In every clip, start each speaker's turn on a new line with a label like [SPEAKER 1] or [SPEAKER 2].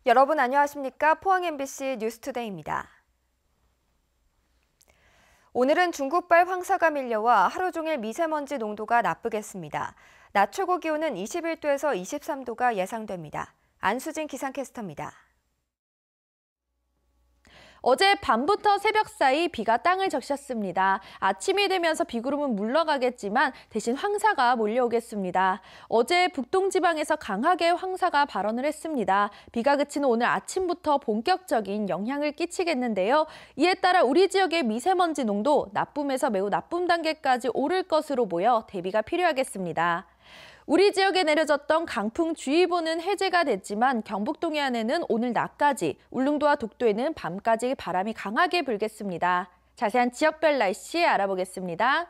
[SPEAKER 1] 여러분 안녕하십니까? 포항 MBC 뉴스투데이입니다. 오늘은 중국발 황사가 밀려와 하루 종일 미세먼지 농도가 나쁘겠습니다. 낮 최고 기온은 21도에서 23도가 예상됩니다. 안수진 기상캐스터입니다.
[SPEAKER 2] 어제 밤부터 새벽 사이 비가 땅을 적셨습니다. 아침이 되면서 비구름은 물러가겠지만 대신 황사가 몰려오겠습니다. 어제 북동지방에서 강하게 황사가 발원을 했습니다. 비가 그치는 오늘 아침부터 본격적인 영향을 끼치겠는데요. 이에 따라 우리 지역의 미세먼지 농도 나쁨에서 매우 나쁨 단계까지 오를 것으로 보여 대비가 필요하겠습니다. 우리 지역에 내려졌던 강풍주의보는 해제가 됐지만 경북 동해안에는 오늘 낮까지, 울릉도와 독도에는 밤까지 바람이 강하게 불겠습니다. 자세한 지역별 날씨 알아보겠습니다.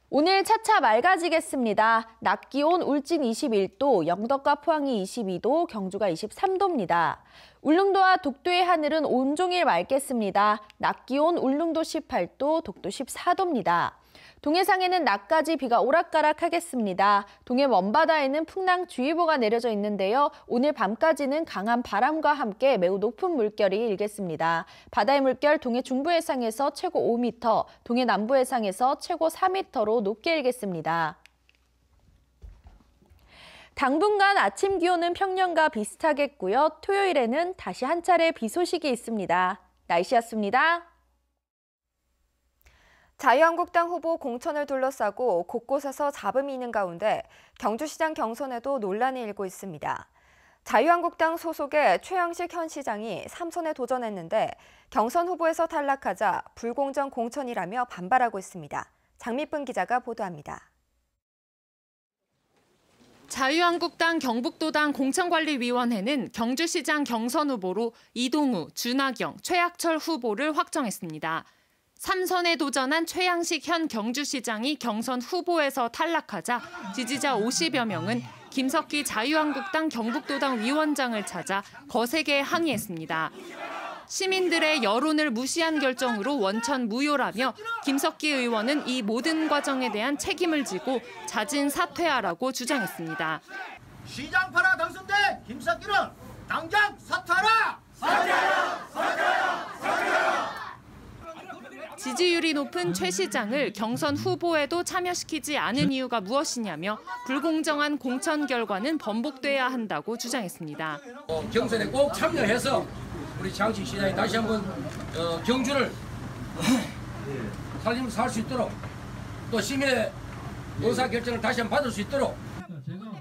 [SPEAKER 2] 오늘 차차 맑아지겠습니다. 낮 기온 울진 21도, 영덕과 포항이 22도, 경주가 23도입니다. 울릉도와 독도의 하늘은 온종일 맑겠습니다. 낮 기온 울릉도 18도, 독도 14도입니다. 동해상에는 낮까지 비가 오락가락하겠습니다. 동해 먼바다에는 풍랑주의보가 내려져 있는데요. 오늘 밤까지는 강한 바람과 함께 매우 높은 물결이 일겠습니다. 바다의 물결 동해 중부 해상에서 최고 5m, 동해 남부 해상에서 최고 4m로 높게 일겠습니다. 당분간 아침 기온은 평년과 비슷하겠고요. 토요일에는 다시 한 차례 비 소식이 있습니다. 날씨였습니다.
[SPEAKER 1] 자유한국당 후보 공천을 둘러싸고 곳곳에서 잡음이 있는 가운데 경주시장 경선에도 논란이 일고 있습니다. 자유한국당 소속의 최양식 현 시장이 3선에 도전했는데 경선 후보에서 탈락하자 불공정 공천이라며 반발하고 있습니다. 장미쁜 기자가 보도합니다.
[SPEAKER 3] 자유한국당 경북도당 공천관리위원회는 경주시장 경선 후보로 이동우, 준하경, 최학철 후보를 확정했습니다. 3선에 도전한 최양식 현 경주시장이 경선 후보에서 탈락하자 지지자 50여 명은 김석기 자유한국당 경북도당 위원장을 찾아 거세게 항의했습니다. 시민들의 여론을 무시한 결정으로 원천 무효라며 김석기 의원은 이 모든 과정에 대한 책임을 지고 자진 사퇴하라고 주장했습니다.
[SPEAKER 4] 시장파라 당선된 김석기는 당장 사퇴하라! 사퇴하라! 사퇴하라! 사퇴하라!
[SPEAKER 3] 지지율이 높은 최 시장을 경선 후보에도 참여시키지 않은 이유가 무엇이냐며 불공정한 공천 결과는 번복돼야 한다고 주장했습니다.
[SPEAKER 5] 경선에 꼭 참여해서 우리 장식 시장이 다시 한번 경주를 살림을 살 수 있도록 또 시민의 의사결정을 다시 한번 받을 수 있도록.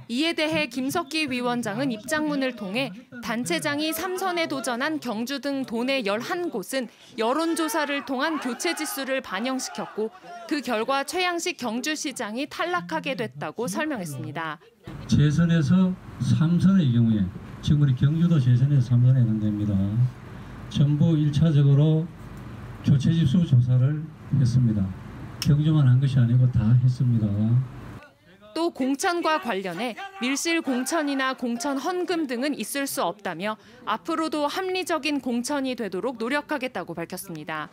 [SPEAKER 3] 이에 대해 김석기 위원장은 입장문을 통해 단체장이 3선에 도전한 경주 등 도내 11곳은 여론조사를 통한 교체 지수를 반영시켰고 그 결과 최양식 경주시장이 탈락하게 됐다고 설명했습니다.
[SPEAKER 6] 재선에서 3선의 경우에 지금 우리 경주도 재선에서 3선에 해당됩니다. 전부 1차적으로 교체 지수 조사를 했습니다. 경주만 한 것이 아니고 다 했습니다.
[SPEAKER 3] 또 공천과 관련해 밀실 공천이나 공천 헌금 등은 있을 수 없다며 앞으로도 합리적인 공천이 되도록 노력하겠다고 밝혔습니다.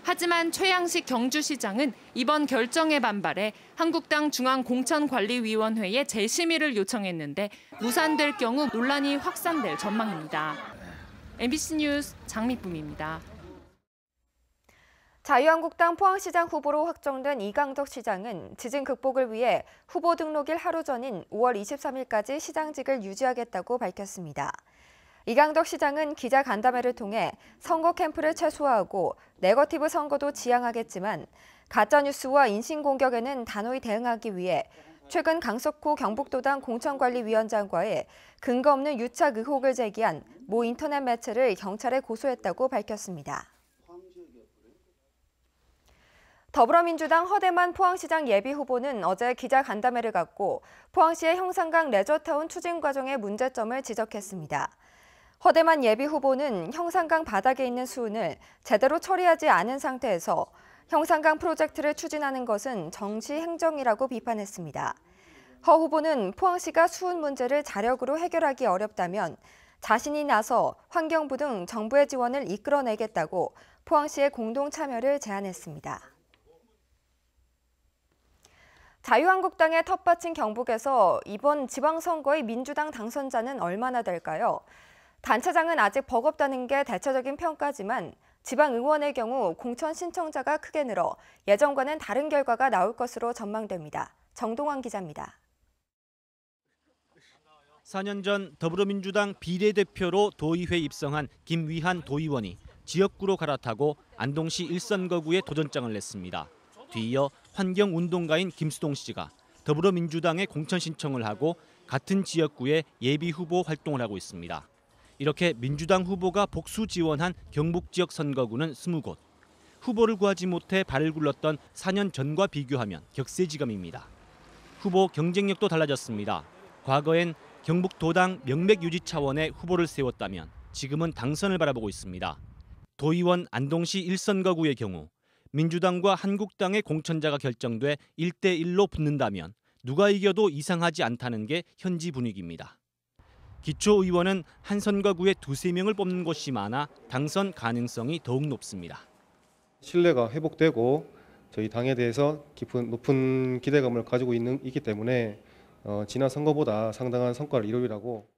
[SPEAKER 3] 하지만 최양식 경주시장은 이번 결정에 반발해 한국당 중앙공천관리위원회에 재심의를 요청했는데 무산될 경우 논란이 확산될 전망입니다. MBC 뉴스 장미쁨입니다.
[SPEAKER 1] 자유한국당 포항시장 후보로 확정된 이강덕 시장은 지진 극복을 위해 후보 등록일 하루 전인 5월 23일까지 시장직을 유지하겠다고 밝혔습니다. 이강덕 시장은 기자 간담회를 통해 선거 캠프를 최소화하고 네거티브 선거도 지향하겠지만 가짜뉴스와 인신공격에는 단호히 대응하기 위해 최근 강석호 경북도당 공천관리위원장과의 근거 없는 유착 의혹을 제기한 모 인터넷 매체를 경찰에 고소했다고 밝혔습니다. 더불어민주당 허대만 포항시장 예비후보는 어제 기자간담회를 갖고 포항시의 형산강 레저타운 추진 과정의 문제점을 지적했습니다. 허대만 예비후보는 형산강 바닥에 있는 수은을 제대로 처리하지 않은 상태에서 형산강 프로젝트를 추진하는 것은 정치 행정이라고 비판했습니다. 허 후보는 포항시가 수은 문제를 자력으로 해결하기 어렵다면 자신이 나서 환경부 등 정부의 지원을 이끌어내겠다고 포항시의 공동 참여를 제안했습니다. 자유한국당의 텃밭인 경북에서 이번 지방선거의 민주당 당선자는 얼마나 될까요? 단체장은 아직 버겁다는 게 대체적인 평가지만 지방의원의 경우 공천 신청자가 크게 늘어 예전과는 다른 결과가 나올 것으로 전망됩니다. 정동환 기자입니다.
[SPEAKER 7] 4년 전 더불어민주당 비례대표로 도의회에 입성한 김위한 도의원이 지역구로 갈아타고 안동시 일선거구에 도전장을 냈습니다. 뒤이어 환경운동가인 김수동 씨가 더불어민주당에 공천 신청을 하고 같은 지역구에 예비후보 활동을 하고 있습니다. 이렇게 민주당 후보가 복수 지원한 경북 지역 선거구는 20곳. 후보를 구하지 못해 발을 굴렀던 4년 전과 비교하면 격세지감입니다. 후보 경쟁력도 달라졌습니다. 과거엔 경북도당 명맥 유지 차원의 후보를 세웠다면 지금은 당선을 바라보고 있습니다. 도의원 안동시 1선거구의 경우 민주당과 한국당의 공천자가 결정돼 1대1로 붙는다면 누가 이겨도 이상하지 않다는 게 현지 분위기입니다. 기초의원은 한 선거구에 2~3명을 뽑는 곳이 많아 당선 가능성이 더욱 높습니다.
[SPEAKER 8] 신뢰가 회복되고 저희 당에 대해서 높은 기대감을 가지고 있기 때문에 지난 선거보다 상당한 성과를 이루리라고.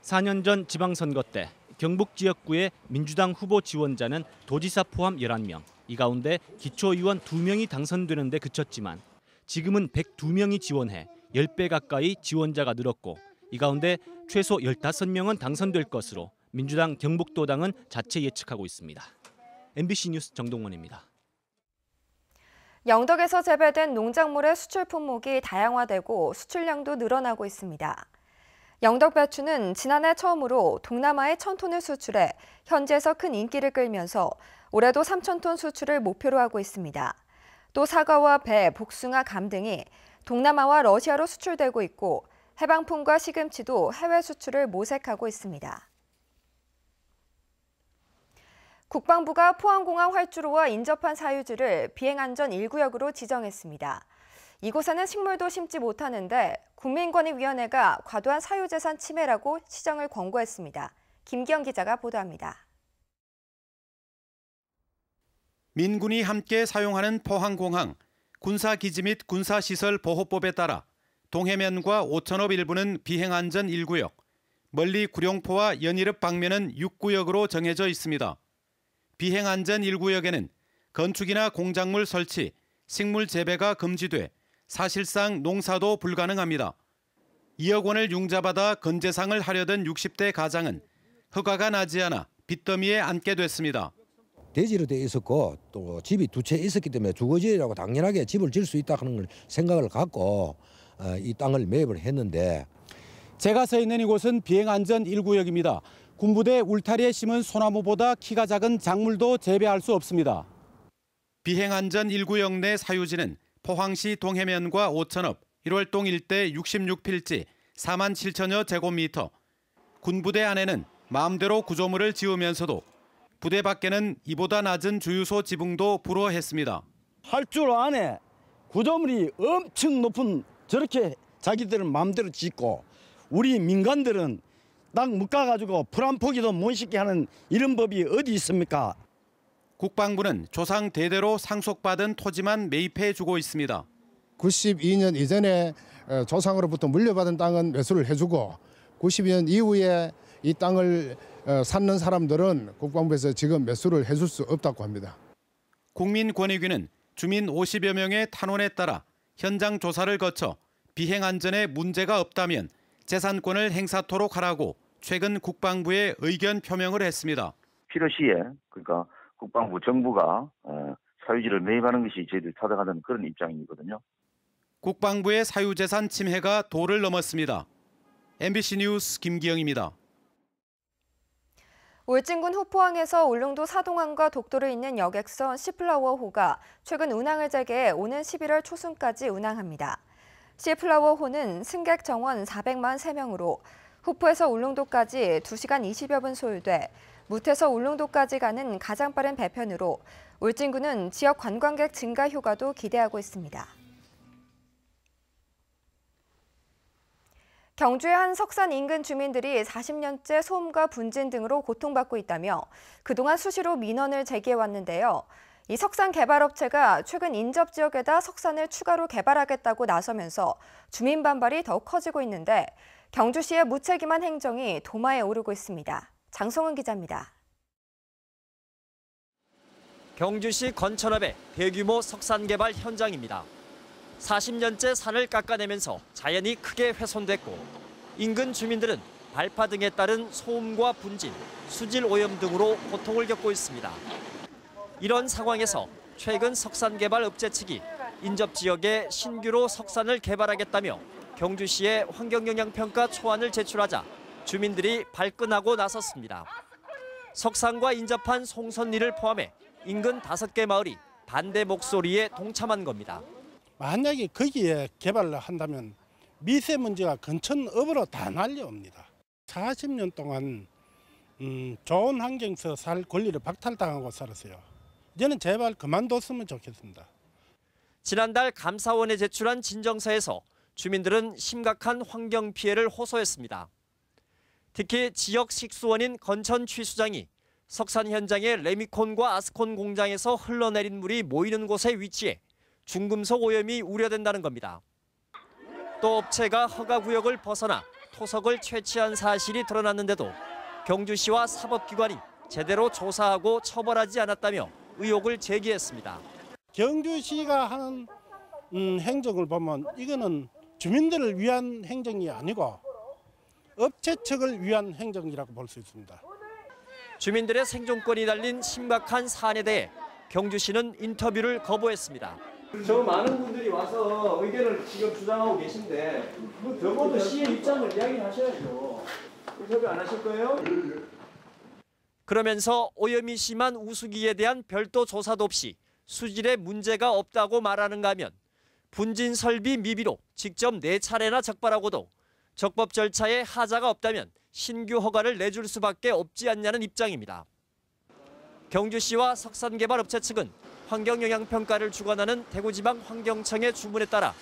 [SPEAKER 7] 4년 전 지방선거 때 경북 지역구의 민주당 후보 지원자는 도지사 포함 11명, 이 가운데 기초의원 2명이 당선되는 데 그쳤지만 지금은 102명이 지원해 10배 가까이 지원자가 늘었고 이 가운데 최소 15명은 당선될 것으로 민주당 경북도당은 자체 예측하고 있습니다. MBC 뉴스 정동원입니다.
[SPEAKER 1] 영덕에서 재배된 농작물의 수출 품목이 다양화되고 수출량도 늘어나고 있습니다. 영덕 배추는 지난해 처음으로 동남아에 1,000톤을 수출해 현지에서 큰 인기를 끌면서 올해도 3,000톤 수출을 목표로 하고 있습니다. 또 사과와 배, 복숭아, 감 등이 동남아와 러시아로 수출되고 있고 해방품과 시금치도 해외 수출을 모색하고 있습니다. 국방부가 포항공항 활주로와 인접한 사유지를 비행안전 1구역으로 지정했습니다. 이곳에는 식물도 심지 못하는데 국민권익위원회가 과도한 사유재산 침해라고 시정을 권고했습니다. 김기영 기자가 보도합니다.
[SPEAKER 9] 민군이 함께 사용하는 포항공항, 군사기지 및 군사시설 보호법에 따라 동해면과 오천읍 일부는 비행안전 1구역, 멀리 구룡포와 연일읍 방면은 6구역으로 정해져 있습니다. 비행안전 1구역에는 건축이나 공작물 설치, 식물 재배가 금지돼 사실상 농사도 불가능합니다. 2억 원을 융자받아 건재상을 하려던 60대 가장은 허가가 나지 않아 빚더미에 앉게 됐습니다.
[SPEAKER 10] 대지로 돼 있었고 또 집이 2채 있었기 때문에 주거지라고 당연하게 집을 지을 수 있다 하는 생각을 갖고 이 땅을 매입을 했는데,
[SPEAKER 11] 제가 서 있는 이곳은 비행안전 1구역입니다. 군부대 울타리에 심은 소나무보다 키가 작은 작물도 재배할 수 없습니다.
[SPEAKER 9] 비행안전 1구역 내 사유지는 포항시 동해면과 오천읍, 1월동 일대 66필지 4만 7천여 제곱미터. 군부대 안에는 마음대로 구조물을 지으면서도 부대 밖에는 이보다 낮은 주유소 지붕도 불허했습니다.
[SPEAKER 12] 활주로 안에 구조물이 엄청 높은 저렇게 자기들은 마음대로 짓고 우리 민간들은 딱 묶어가지고 불 한 포기도 못 싣게 하는 이런 법이 어디 있습니까?
[SPEAKER 9] 국방부는 조상 대대로 상속받은 토지만 매입해주고 있습니다.
[SPEAKER 13] 92년 이전에 조상으로부터 물려받은 땅은 매수를 해주고 92년 이후에 이 땅을 쌓는 사람들은 국방부에서 지금 매수를 해줄 수 없다고 합니다.
[SPEAKER 9] 국민권익위는 주민 50여 명의 탄원에 따라 현장 조사를 거쳐 비행안전에 문제가 없다면 재산권을 행사토록 하라고 최근 국방부에 의견 표명을 했습니다.
[SPEAKER 14] 필요시에 그러니까 국방부 정부가 사유지를 매입하는 것이 저희들이 타당하다는 그런 입장이거든요.
[SPEAKER 9] 국방부의 사유재산 침해가 도를 넘었습니다. MBC 뉴스 김기영입니다.
[SPEAKER 1] 울진군 후포항에서 울릉도 사동항과 독도를 잇는 여객선 시플라워호가 최근 운항을 재개해 오는 11월 초순까지 운항합니다. 시플라워호는 승객 정원 443명으로 후포에서 울릉도까지 2시간 20여 분 소요돼 무태에서 울릉도까지 가는 가장 빠른 배편으로 울진군은 지역 관광객 증가 효과도 기대하고 있습니다. 경주의 한 석산 인근 주민들이 40년째 소음과 분진 등으로 고통받고 있다며 그동안 수시로 민원을 제기해왔는데요. 이 석산 개발업체가 최근 인접 지역에다 석산을 추가로 개발하겠다고 나서면서 주민 반발이 더욱 커지고 있는데 경주시의 무책임한 행정이 도마에 오르고 있습니다. 장성은 기자입니다.
[SPEAKER 15] 경주시 건천읍의 대규모 석산 개발 현장입니다. 40년째 산을 깎아내면서 자연이 크게 훼손됐고 인근 주민들은 발파 등에 따른 소음과 분진, 수질 오염 등으로 고통을 겪고 있습니다. 이런 상황에서 최근 석산 개발 업체 측이 인접 지역에 신규로 석산을 개발하겠다며 경주시에 환경영향평가 초안을 제출하자 주민들이 발끈하고 나섰습니다. 석산과 인접한 송선리를 포함해 인근 5개 마을이 반대 목소리에 동참한 겁니다.
[SPEAKER 16] 만약에 거기에 개발을 한다면 미세먼지가 근천읍으로 다 날려옵니다. 40년 동안 좋은 환경에서 살 권리를 박탈당하고 살았어요. 이제는 제발 그만뒀으면 좋겠습니다.
[SPEAKER 15] 지난달 감사원에 제출한 진정서에서 주민들은 심각한 환경 피해를 호소했습니다. 특히 지역 식수원인 건천 취수장이 석산 현장의 레미콘과 아스콘 공장에서 흘러내린 물이 모이는 곳에 위치해 중금속 오염이 우려된다는 겁니다. 또 업체가 허가구역을 벗어나 토석을 채취한 사실이 드러났는데도 경주시와 사법기관이 제대로 조사하고 처벌하지 않았다며 의혹을 제기했습니다.
[SPEAKER 16] 경주시가 하는 행정을 보면 이거는 주민들을 위한 행정이 아니고 업체 측을 위한 행정이라고 볼 수 있습니다.
[SPEAKER 15] 주민들의 생존권이 달린 심각한 사안에 대해 경주시는 인터뷰를 거부했습니다.
[SPEAKER 17] 저 많은 분들이 와서 의견을 지금 주장하고 계신데 적어도 시의 입장을 이야기하셔야죠. 인터뷰 안 하실 거예요?
[SPEAKER 15] 그러면서 오염이 심한 우수기에 대한 별도 조사도 없이 수질에 문제가 없다고 말하는가 하면 분진 설비 미비로 직접 4차례나 적발하고도 적법 절차에 하자가 없다면 신규 허가를 내줄 수밖에 없지 않냐는 입장입니다. 경주시와 석산개발업체 측은 환경영향평가를 주관하는 대구지방환경청의 주문에 따라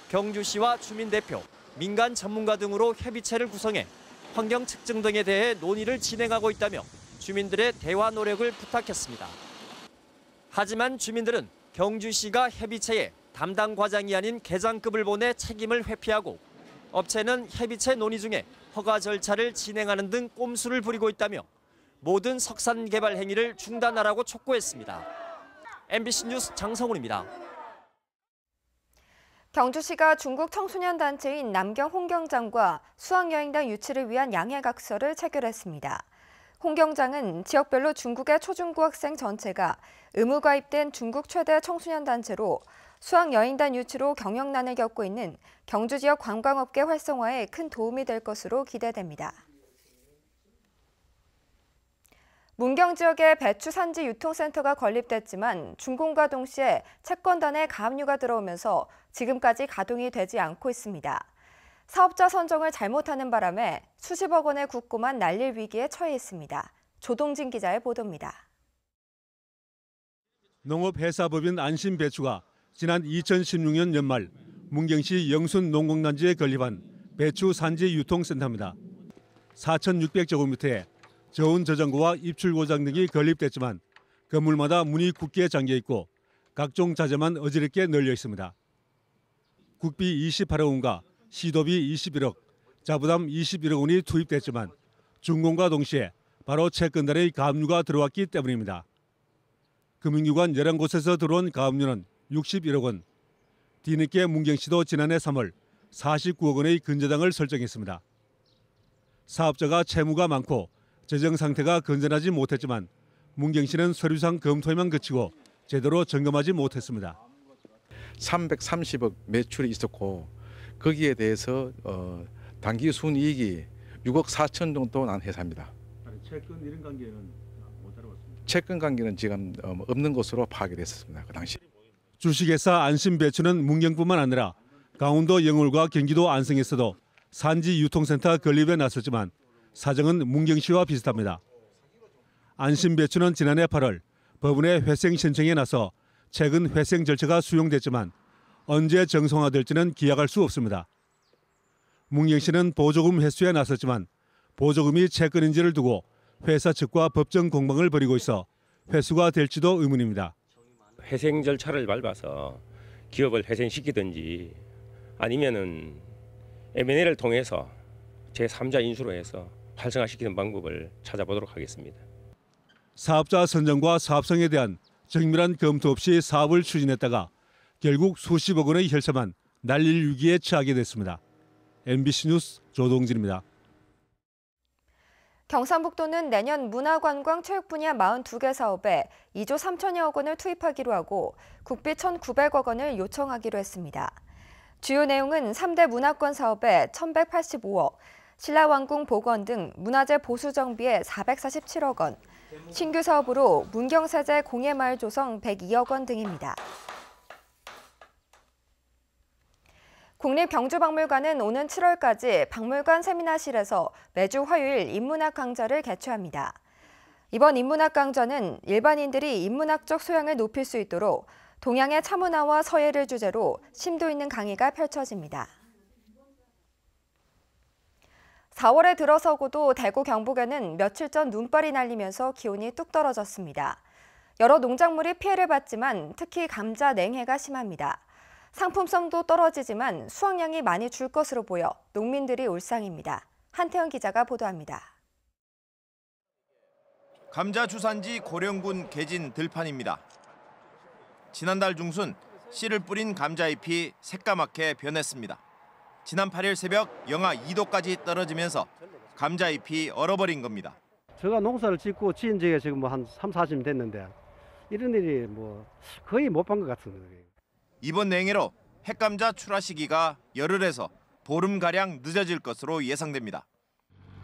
[SPEAKER 15] 경주시와 주민대표, 민간 전문가 등으로 협의체를 구성해 환경 측정 등에 대해 논의를 진행하고 있다며 주민들의 대화 노력을 부탁했습니다. 하지만 주민들은 경주시가 협의체에 담당 과장이 아닌 계장급을 보내 책임을 회피하고 업체는 협의체 논의 중에 허가 절차를 진행하는 등 꼼수를 부리고 있다며 모든 석산 개발 행위를 중단하라고 촉구했습니다. MBC 뉴스 장성훈입니다.
[SPEAKER 1] 경주시가 중국 청소년 단체인 남경 홍경장과 수학여행단 유치를 위한 양해각서를 체결했습니다. 홍경장은 지역별로 중국의 초중고 학생 전체가 의무 가입된 중국 최대 청소년 단체로 수학여행단 유치로 경영난을 겪고 있는 경주 지역 관광업계 활성화에 큰 도움이 될 것으로 기대됩니다. 문경 지역에 배추 산지 유통센터가 건립됐지만 준공과 동시에 채권단에 가압류가 들어오면서 지금까지 가동이 되지 않고 있습니다. 사업자 선정을 잘못하는 바람에 수십억 원의 국고만 날릴 위기에 처해 있습니다. 조동진 기자의 보도입니다.
[SPEAKER 18] 농업회사법인 안심배추가 지난 2016년 연말 문경시 영순 농공단지에 건립한 배추 산지 유통센터입니다. 4,600제곱미터에 저온 저장고와 입출고장 등이 건립됐지만 건물마다 문이 굳게 잠겨 있고 각종 자재만 어지럽게 널려 있습니다. 국비 28억 원과 시도비 21억, 자부담 21억 원이 투입됐지만 준공과 동시에 바로 채권단의 가압류가 들어왔기 때문입니다. 금융기관 11곳에서 들어온 가압류는 61억 원, 뒤늦게 문경시도 지난해 3월 49억 원의 근저당을 설정했습니다. 사업자가 채무가 많고 재정 상태가 건전하지 못했지만 문경시는 서류상 검토에만 그치고 제대로 점검하지 못했습니다.
[SPEAKER 19] 330억 매출이 있었고 거기에 대해서 단기 순이익이 6억 4천 정도 난 회사입니다.
[SPEAKER 18] 채권 이런 관계는 못 알아봤습니다.
[SPEAKER 19] 채권 관계는 지금 없는 것으로 파악이 됐었습니다. 그 당시.
[SPEAKER 18] 주식회사 안심배추는 문경뿐만 아니라 강원도 영월과 경기도 안성에서도 산지 유통센터 건립에 나섰지만 사정은 문경시와 비슷합니다. 안심배추는 지난해 8월 법원에 회생 신청에 나서 최근 회생 절차가 수용됐지만 언제 정상화될지는 기약할 수 없습니다. 문경시는 보조금 회수에 나섰지만 보조금이 채권인지를 두고 회사 측과 법정 공방을 벌이고 있어 회수가 될지도 의문입니다.
[SPEAKER 20] 회생 절차를 밟아서 기업을 회생시키든지 아니면은 M&A를 통해서 제3자 인수로 해서 활성화시키는 방법을 찾아보도록 하겠습니다.
[SPEAKER 18] 사업자 선정과 사업성에 대한 정밀한 검토 없이 사업을 추진했다가 결국 수십억 원의 혈세만 날릴 위기에 처하게 됐습니다. MBC 뉴스 조동진입니다.
[SPEAKER 1] 경상북도는 내년 문화관광 체육 분야 42개 사업에 2조 3천여억 원을 투입하기로 하고 국비 1,900억 원을 요청하기로 했습니다. 주요 내용은 3대 문화권 사업에 1,185억, 신라왕궁 복원 등 문화재 보수 정비에 447억 원, 신규 사업으로 문경세제 공예마을 조성 102억 원 등입니다. 국립경주박물관은 오는 7월까지 박물관 세미나실에서 매주 화요일 인문학 강좌를 개최합니다. 이번 인문학 강좌는 일반인들이 인문학적 소양을 높일 수 있도록 동양의 차문화와 서예를 주제로 심도 있는 강의가 펼쳐집니다. 4월에 들어서고도 대구 경북에는 며칠 전 눈발이 날리면서 기온이 뚝 떨어졌습니다. 여러 농작물이 피해를 봤지만 특히 감자 냉해가 심합니다. 상품성도 떨어지지만 수확량이 많이 줄 것으로 보여 농민들이 울상입니다. 한태영 기자가 보도합니다.
[SPEAKER 21] 감자 주산지 고령군 계진 들판입니다. 지난달 중순 씨를 뿌린 감자잎이 새까맣게 변했습니다. 지난 8일 새벽 영하 2도까지 떨어지면서 감자잎이 얼어버린 겁니다.
[SPEAKER 22] 제가 농사를 짓고 지은 지가 지금 뭐 한 3, 40년 됐는데 이런 일이 뭐 거의 못 본 것 같습니다.
[SPEAKER 21] 이번 냉해로 핵감자 출하 시기가 열흘에서 보름가량 늦어질 것으로 예상됩니다.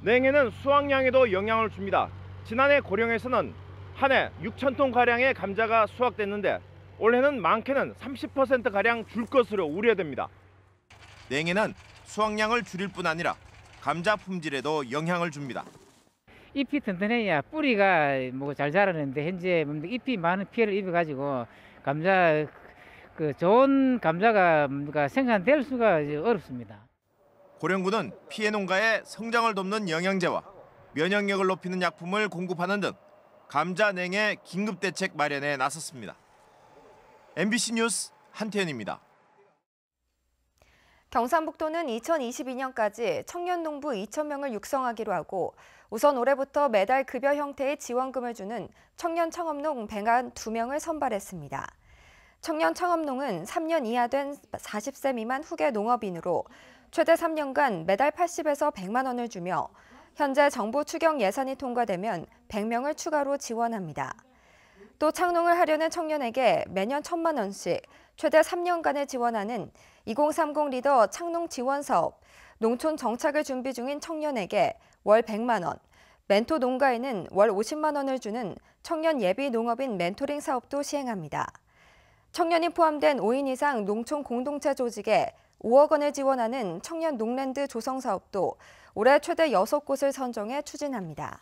[SPEAKER 23] 냉해는 수확량에도 영향을 줍니다. 지난해 고령에서는 한 해 6,000톤가량의 감자가 수확됐는데 올해는 많게는 30%가량 줄 것으로 우려됩니다.
[SPEAKER 21] 냉해는 수확량을 줄일 뿐 아니라 감자 품질에도 영향을 줍니다.
[SPEAKER 24] 잎이 튼튼해야 뿌리가 뭐 잘 자라는데 현재 잎이 많은 피해를 입어가지고 감자 좋은 감자가 생산될 수가 어렵습니다.
[SPEAKER 21] 고령군은 피해 농가의 성장을 돕는 영양제와 면역력을 높이는 약품을 공급하는 등 감자 냉해 긴급 대책 마련에 나섰습니다. MBC 뉴스 한태현입니다.
[SPEAKER 1] 경상북도는 2022년까지 청년 농부 2,000명을 육성하기로 하고 우선 올해부터 매달 급여 형태의 지원금을 주는 청년 창업농 102명을 선발했습니다. 청년 창업농은 3년 이하 된 40세 미만 후계 농업인으로 최대 3년간 매달 80에서 100만 원을 주며 현재 정부 추경 예산이 통과되면 100명을 추가로 지원합니다. 또 창농을 하려는 청년에게 매년 1,000만 원씩 최대 3년간을 지원하는 2030 리더 창농 지원 사업, 농촌 정착을 준비 중인 청년에게 월 100만 원, 멘토 농가에는 월 50만 원을 주는 청년 예비 농업인 멘토링 사업도 시행합니다. 청년이 포함된 5인 이상 농촌 공동체 조직에 5억 원을 지원하는 청년 농랜드 조성 사업도 올해 최대 6곳을 선정해 추진합니다.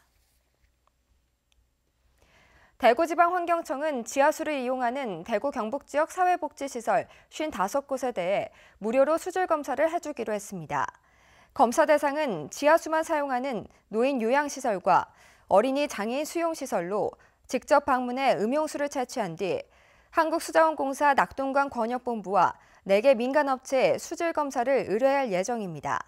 [SPEAKER 1] 대구지방환경청은 지하수를 이용하는 대구 경북 지역 사회복지시설 55곳에 대해 무료로 수질 검사를 해주기로 했습니다. 검사 대상은 지하수만 사용하는 노인 요양시설과 어린이 장애인 수용시설로 직접 방문해 음용수를 채취한 뒤 한국수자원공사 낙동강 권역본부와 4개 민간업체에 수질 검사를 의뢰할 예정입니다.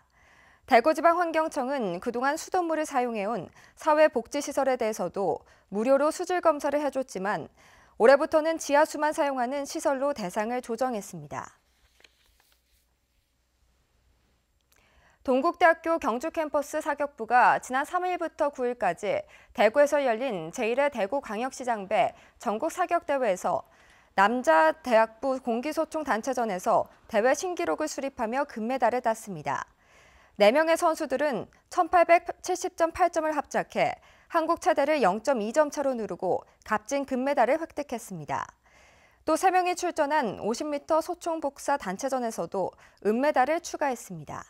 [SPEAKER 1] 대구지방환경청은 그동안 수돗물을 사용해온 사회복지시설에 대해서도 무료로 수질 검사를 해줬지만 올해부터는 지하수만 사용하는 시설로 대상을 조정했습니다. 동국대학교 경주캠퍼스 사격부가 지난 3일부터 9일까지 대구에서 열린 제1회 대구광역시장배 전국 사격대회에서 남자 대학부 공기소총 단체전에서 대회 신기록을 수립하며 금메달을 땄습니다. 4명의 선수들은 1870.8점을 합작해 한국 최대를 0.2점 차로 누르고 값진 금메달을 획득했습니다. 또 3명이 출전한 50m 소총 복사 단체전에서도 은메달을 추가했습니다.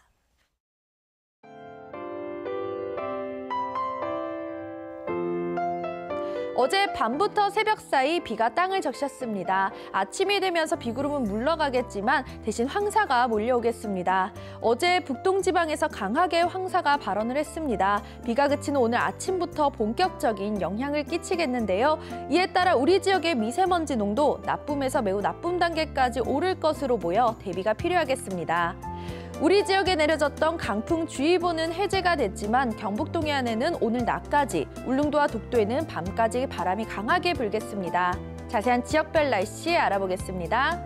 [SPEAKER 2] 어제 밤부터 새벽 사이 비가 땅을 적셨습니다. 아침이 되면서 비구름은 물러가겠지만 대신 황사가 몰려오겠습니다. 어제 북동지방에서 강하게 황사가 발원을 했습니다. 비가 그치는 오늘 아침부터 본격적인 영향을 끼치겠는데요. 이에 따라 우리 지역의 미세먼지 농도 나쁨에서 매우 나쁨 단계까지 오를 것으로 보여 대비가 필요하겠습니다. 우리 지역에 내려졌던 강풍주의보는 해제가 됐지만 경북 동해안에는 오늘 낮까지, 울릉도와 독도에는 밤까지 바람이 강하게 불겠습니다. 자세한 지역별 날씨 알아보겠습니다.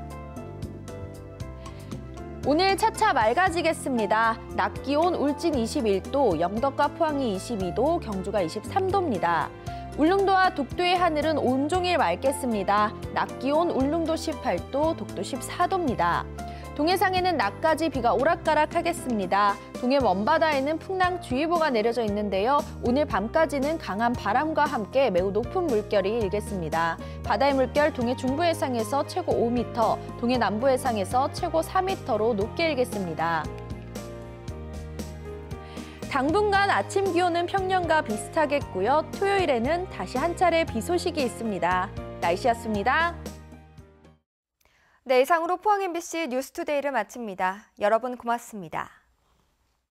[SPEAKER 2] 오늘 차차 맑아지겠습니다. 낮 기온 울진 21도, 영덕과 포항이 22도, 경주가 23도입니다. 울릉도와 독도의 하늘은 온종일 맑겠습니다. 낮 기온 울릉도 18도, 독도 14도입니다. 동해상에는 낮까지 비가 오락가락하겠습니다. 동해 먼바다에는 풍랑주의보가 내려져 있는데요. 오늘 밤까지는 강한 바람과 함께 매우 높은 물결이 일겠습니다. 바다의 물결 동해 중부 해상에서 최고 5m, 동해 남부 해상에서 최고 4m로 높게 일겠습니다. 당분간 아침 기온은 평년과 비슷하겠고요. 토요일에는 다시 한 차례 비 소식이 있습니다. 날씨였습니다.
[SPEAKER 1] 네, 이상으로 포항 MBC 뉴스투데이를 마칩니다. 여러분 고맙습니다.